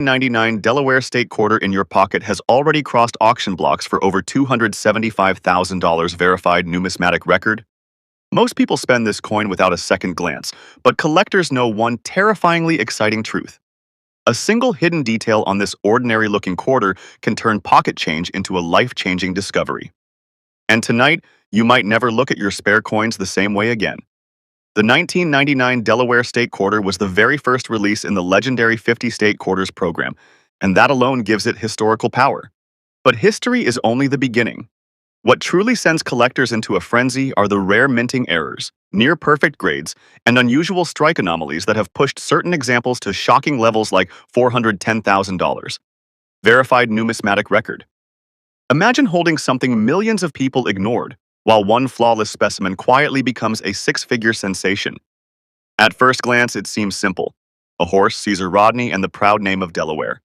99 Delaware State Quarter in your pocket has already crossed auction blocks for over $275,000 verified numismatic record. Most people spend this coin without a second glance, but collectors know one terrifyingly exciting truth. A single hidden detail on this ordinary-looking quarter can turn pocket change into a life-changing discovery. And tonight, you might never look at your spare coins the same way again. The 1999 Delaware State Quarter was the very first release in the legendary 50 State Quarters program, and that alone gives it historical power. But history is only the beginning. What truly sends collectors into a frenzy are the rare minting errors, near-perfect grades, and unusual strike anomalies that have pushed certain examples to shocking levels like $410,000. Verified numismatic record. Imagine holding something millions of people ignored, while one flawless specimen quietly becomes a six-figure sensation. At first glance, it seems simple. A horse, Caesar Rodney, and the proud name of Delaware.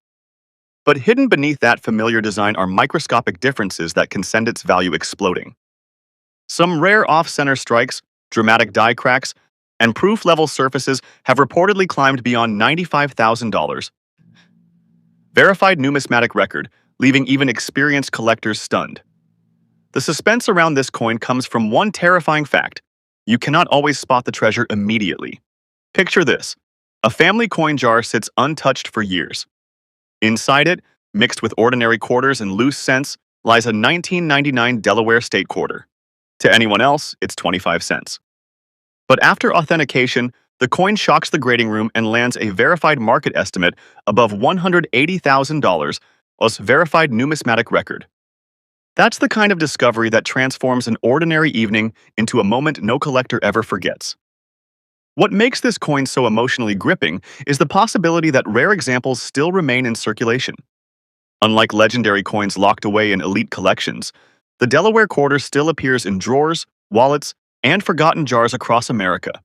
But hidden beneath that familiar design are microscopic differences that can send its value exploding. Some rare off-center strikes, dramatic die cracks, and proof-level surfaces have reportedly climbed beyond $95,000. Verified numismatic record, leaving even experienced collectors stunned. The suspense around this coin comes from one terrifying fact. You cannot always spot the treasure immediately. Picture this. A family coin jar sits untouched for years. Inside it, mixed with ordinary quarters and loose cents, lies a 1999 Delaware State Quarter. To anyone else, it's 25 cents. But after authentication, the coin shocks the grading room and lands a verified market estimate above $180,000 as verified numismatic record. That's the kind of discovery that transforms an ordinary evening into a moment no collector ever forgets. What makes this coin so emotionally gripping is the possibility that rare examples still remain in circulation. Unlike legendary coins locked away in elite collections, the Delaware Quarter still appears in drawers, wallets, and forgotten jars across America.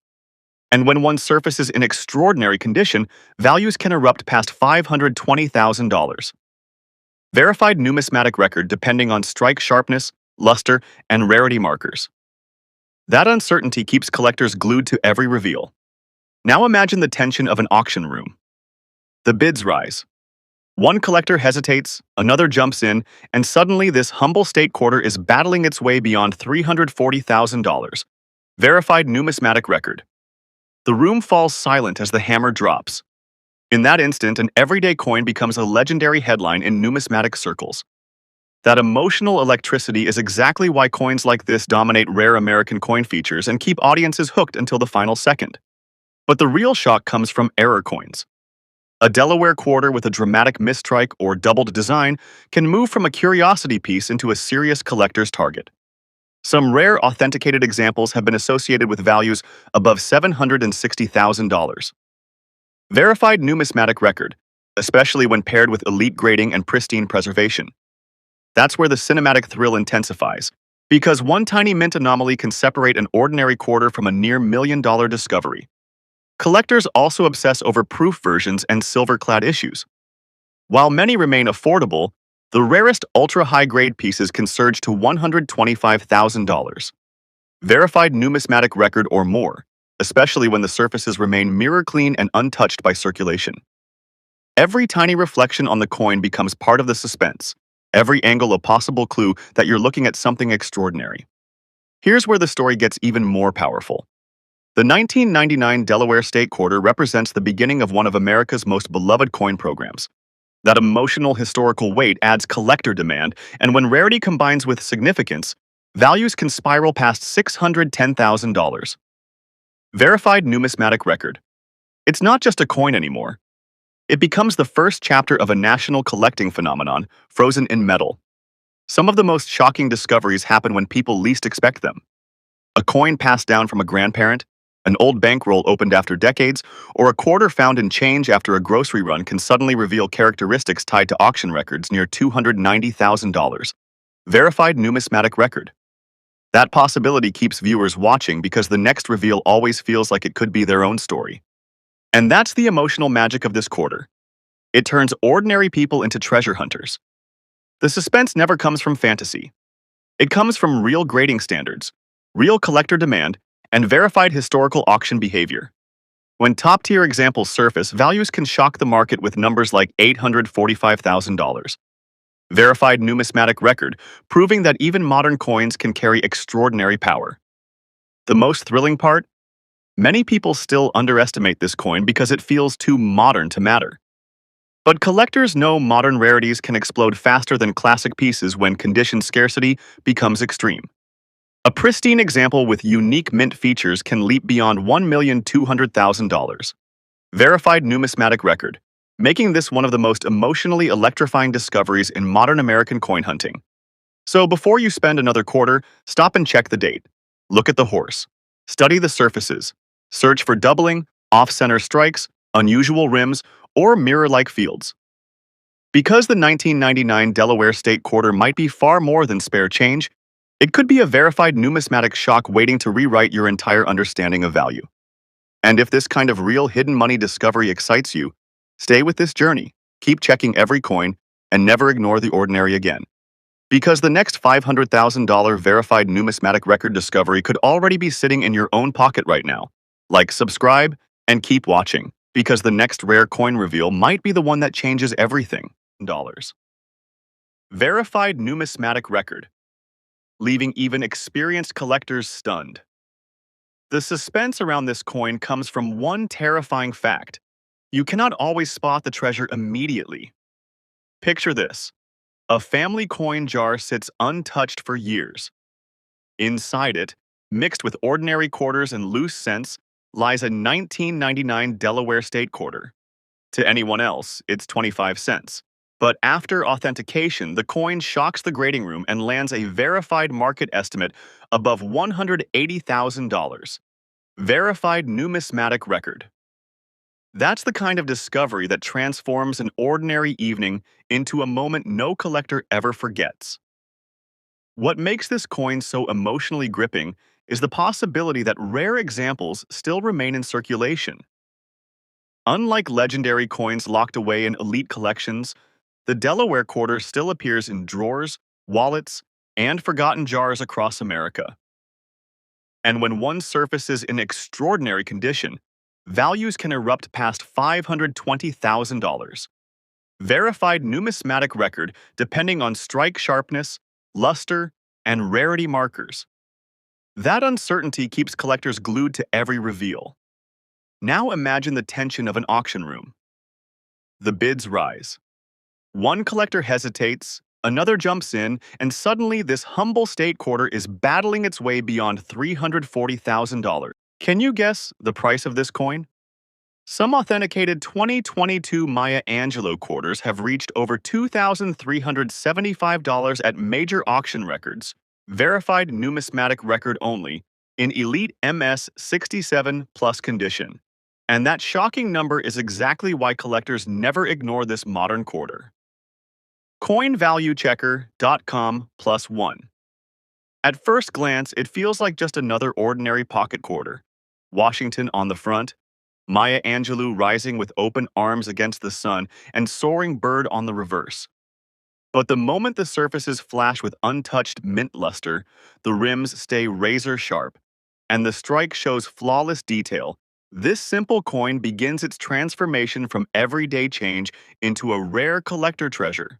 And when one surfaces in extraordinary condition, values can erupt past $520,000. Verified numismatic record depending on strike sharpness, luster, and rarity markers. That uncertainty keeps collectors glued to every reveal. Now imagine the tension of an auction room. The bids rise. One collector hesitates, another jumps in, and suddenly this humble state quarter is battling its way beyond $340,000. Verified numismatic record. The room falls silent as the hammer drops. In that instant, an everyday coin becomes a legendary headline in numismatic circles. That emotional electricity is exactly why coins like this dominate rare American coin features and keep audiences hooked until the final second. But the real shock comes from error coins. A Delaware quarter with a dramatic mistrike or doubled design can move from a curiosity piece into a serious collector's target. Some rare authenticated examples have been associated with values above $760,000. Verified numismatic record, especially when paired with elite grading and pristine preservation. That's where the cinematic thrill intensifies, because one tiny mint anomaly can separate an ordinary quarter from a near-million-dollar discovery. Collectors also obsess over proof versions and silver-clad issues. While many remain affordable, the rarest ultra-high-grade pieces can surge to $125,000. Verified numismatic record or more, especially when the surfaces remain mirror-clean and untouched by circulation. Every tiny reflection on the coin becomes part of the suspense, every angle a possible clue that you're looking at something extraordinary. Here's where the story gets even more powerful. The 1999 Delaware State Quarter represents the beginning of one of America's most beloved coin programs. That emotional historical weight adds collector demand, and when rarity combines with significance, values can spiral past $610,000. Verified numismatic record. It's not just a coin anymore. It becomes the first chapter of a national collecting phenomenon, frozen in metal. Some of the most shocking discoveries happen when people least expect them. A coin passed down from a grandparent, an old bankroll opened after decades, or a quarter found in change after a grocery run can suddenly reveal characteristics tied to auction records near $290,000. Verified numismatic record. That possibility keeps viewers watching because the next reveal always feels like it could be their own story. And that's the emotional magic of this quarter. It turns ordinary people into treasure hunters. The suspense never comes from fantasy. It comes from real grading standards, real collector demand, and verified historical auction behavior. When top-tier examples surface, values can shock the market with numbers like $845,000. Verified numismatic record, proving that even modern coins can carry extraordinary power. The most thrilling part? Many people still underestimate this coin because it feels too modern to matter. But collectors know modern rarities can explode faster than classic pieces when condition scarcity becomes extreme. A pristine example with unique mint features can leap beyond $1,200,000. Verified numismatic record, making this one of the most emotionally electrifying discoveries in modern American coin hunting. So before you spend another quarter, stop and check the date. Look at the horse. Study the surfaces. Search for doubling, off-center strikes, unusual rims, or mirror-like fields. Because the 1999 Delaware State Quarter might be far more than spare change, it could be a verified numismatic shock waiting to rewrite your entire understanding of value. And if this kind of real hidden money discovery excites you, stay with this journey, keep checking every coin, and never ignore the ordinary again. Because the next $500,000 verified numismatic record discovery could already be sitting in your own pocket right now. Like, subscribe, and keep watching, because the next rare coin reveal might be the one that changes everything. Dollars. Verified numismatic record, leaving even experienced collectors stunned. The suspense around this coin comes from one terrifying fact. You cannot always spot the treasure immediately. Picture this. A family coin jar sits untouched for years. Inside it, mixed with ordinary quarters and loose cents, lies a 1999 Delaware State Quarter. To anyone else, it's 25 cents. But after authentication, the coin shocks the grading room and lands a verified market estimate above $180,000. Verified numismatic record. That's the kind of discovery that transforms an ordinary evening into a moment no collector ever forgets. What makes this coin so emotionally gripping is the possibility that rare examples still remain in circulation. Unlike legendary coins locked away in elite collections, the Delaware Quarter still appears in drawers, wallets, and forgotten jars across America. And when one surfaces in extraordinary condition, values can erupt past $520,000. Verified numismatic record depending on strike sharpness, luster, and rarity markers. That uncertainty keeps collectors glued to every reveal. Now imagine the tension of an auction room. The bids rise. One collector hesitates, another jumps in, and suddenly this humble state quarter is battling its way beyond $340,000. Can you guess the price of this coin? Some authenticated 2022 Maya Angelou Quarters have reached over $2,375 at major auction records, verified numismatic record only, in elite MS 67 plus condition. And that shocking number is exactly why collectors never ignore this modern quarter. CoinValueChecker.com+1. At first glance, it feels like just another ordinary pocket quarter. Washington on the front, Maya Angelou rising with open arms against the sun, and soaring bird on the reverse. But the moment the surfaces flash with untouched mint luster, the rims stay razor sharp, and the strike shows flawless detail, this simple coin begins its transformation from everyday change into a rare collector treasure.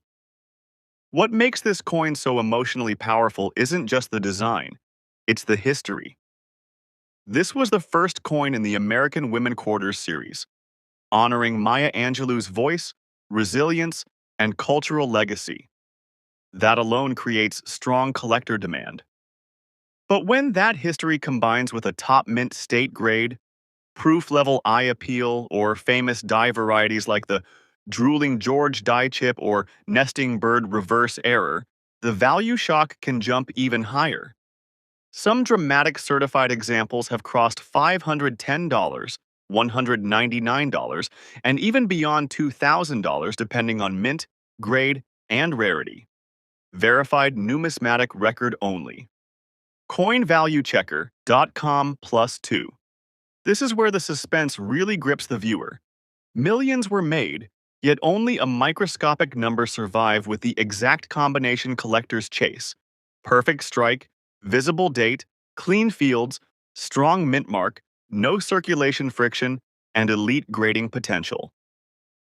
What makes this coin so emotionally powerful isn't just the design, it's the history. This was the first coin in the American Women Quarters series, honoring Maya Angelou's voice, resilience, and cultural legacy. That alone creates strong collector demand. But when that history combines with a top mint state grade, proof-level eye appeal, or famous die varieties like the Drooling George die chip or Nesting Bird reverse error, the value shock can jump even higher. Some dramatic certified examples have crossed $510, $199, and even beyond $2,000 depending on mint, grade, and rarity. Verified numismatic record only. CoinValueChecker.com+2. This is where the suspense really grips the viewer. Millions were made, yet only a microscopic number survive with the exact combination collectors chase. Perfect strike, visible date, clean fields, strong mint mark, no circulation friction, and elite grading potential.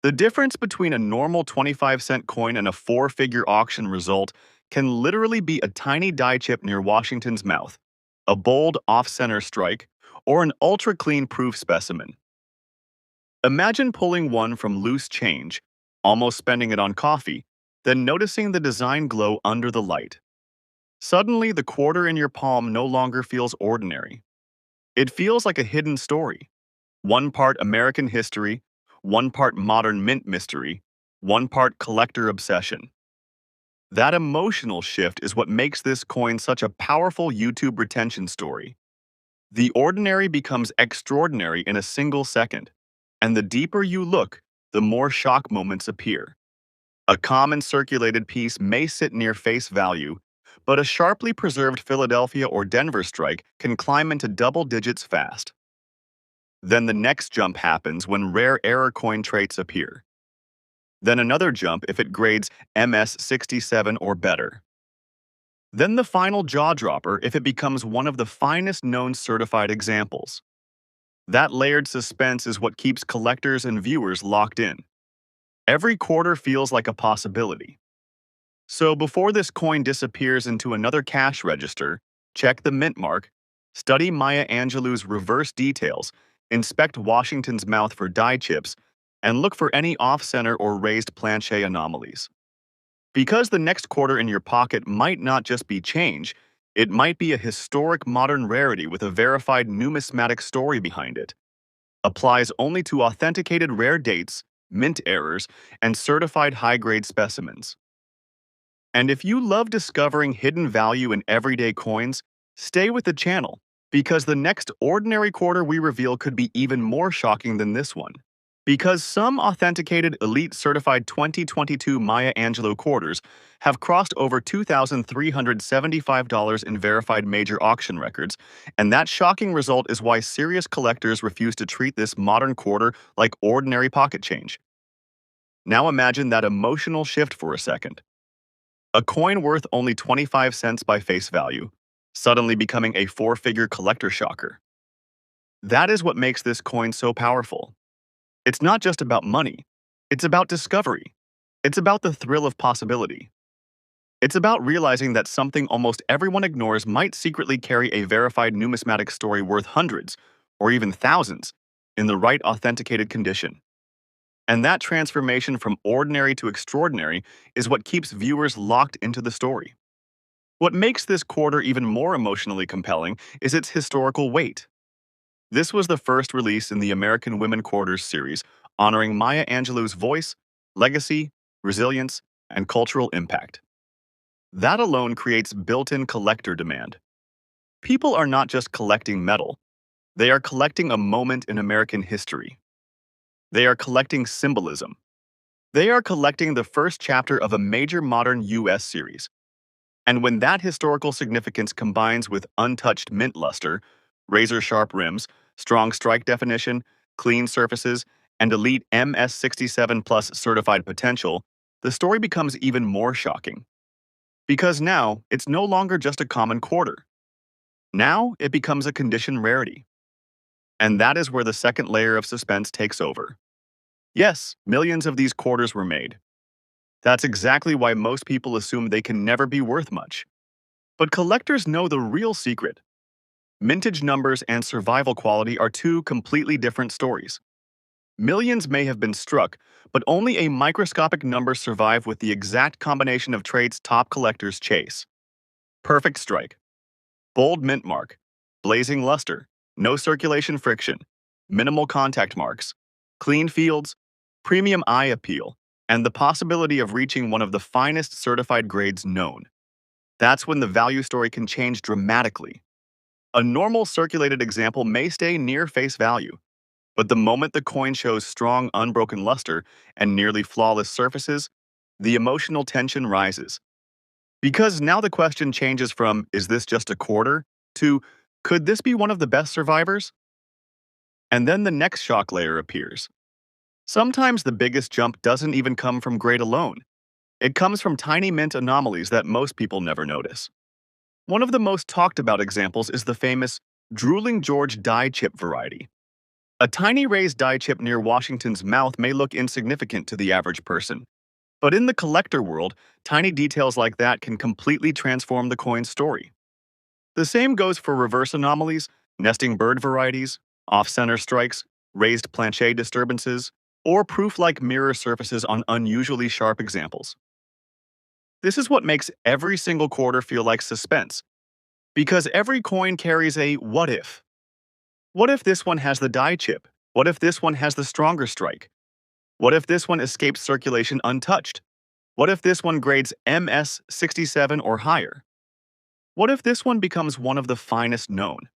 The difference between a normal 25-cent coin and a four-figure auction result can literally be a tiny die chip near Washington's mouth, a bold off-center strike, or an ultra-clean proof specimen. Imagine pulling one from loose change, almost spending it on coffee, then noticing the design glow under the light. Suddenly, the quarter in your palm no longer feels ordinary. It feels like a hidden story. One part American history, one part modern mint mystery, one part collector obsession. That emotional shift is what makes this coin such a powerful YouTube retention story. The ordinary becomes extraordinary in a single second, and the deeper you look, the more shock moments appear. A common circulated piece may sit near face value, but a sharply preserved Philadelphia or Denver strike can climb into double digits fast. Then the next jump happens when rare error coin traits appear. Then another jump if it grades MS67 or better. Then the final jaw dropper if it becomes one of the finest known certified examples. That layered suspense is what keeps collectors and viewers locked in. Every quarter feels like a possibility. So before this coin disappears into another cash register, check the mint mark, study Maya Angelou's reverse details, inspect Washington's mouth for die chips, and look for any off-center or raised planche anomalies. Because the next quarter in your pocket might not just be change, it might be a historic modern rarity with a verified numismatic story behind it. Applies only to authenticated rare dates, mint errors, and certified high-grade specimens. And if you love discovering hidden value in everyday coins, stay with the channel, because the next ordinary quarter we reveal could be even more shocking than this one. Because some authenticated elite certified 2022 Maya Angelou Quarters have crossed over $2,375 in verified major auction records, and that shocking result is why serious collectors refuse to treat this modern quarter like ordinary pocket change. Now imagine that emotional shift for a second. A coin worth only 25 cents by face value, suddenly becoming a four-figure collector shocker. That is what makes this coin so powerful. It's not just about money. It's about discovery. It's about the thrill of possibility. It's about realizing that something almost everyone ignores might secretly carry a verified numismatic story worth hundreds, or even thousands, in the right authenticated condition. And that transformation from ordinary to extraordinary is what keeps viewers locked into the story. What makes this quarter even more emotionally compelling is its historical weight. This was the first release in the American Women Quarters series, honoring Maya Angelou's voice, legacy, resilience, and cultural impact. That alone creates built-in collector demand. People are not just collecting metal, they are collecting a moment in American history. They are collecting symbolism. They are collecting the first chapter of a major modern U.S. series. And when that historical significance combines with untouched mint luster, razor-sharp rims, strong strike definition, clean surfaces, and elite MS67 plus certified potential, the story becomes even more shocking. Because now, it's no longer just a common quarter. Now, it becomes a condition rarity. And that is where the second layer of suspense takes over. Yes, millions of these quarters were made. That's exactly why most people assume they can never be worth much. But collectors know the real secret. Mintage numbers and survival quality are two completely different stories. Millions may have been struck, but only a microscopic number survive with the exact combination of traits top collectors chase. Perfect strike. Bold mint mark. Blazing luster. No circulation friction. Minimal contact marks. Clean fields. Premium eye appeal. And the possibility of reaching one of the finest certified grades known. That's when the value story can change dramatically. A normal circulated example may stay near face value, but the moment the coin shows strong, unbroken luster and nearly flawless surfaces, the emotional tension rises. Because now the question changes from, is this just a quarter, to, could this be one of the best survivors? And then the next shock layer appears. Sometimes the biggest jump doesn't even come from grade alone. It comes from tiny mint anomalies that most people never notice. One of the most talked about examples is the famous Drooling George die chip variety. A tiny raised die chip near Washington's mouth may look insignificant to the average person, but in the collector world, tiny details like that can completely transform the coin's story. The same goes for reverse anomalies, nesting bird varieties, off-center strikes, raised planche disturbances, or proof-like mirror surfaces on unusually sharp examples. This is what makes every single quarter feel like suspense, because every coin carries a what if. What if this one has the die chip? What if this one has the stronger strike? What if this one escapes circulation untouched? What if this one grades MS 67 or higher? What if this one becomes one of the finest known?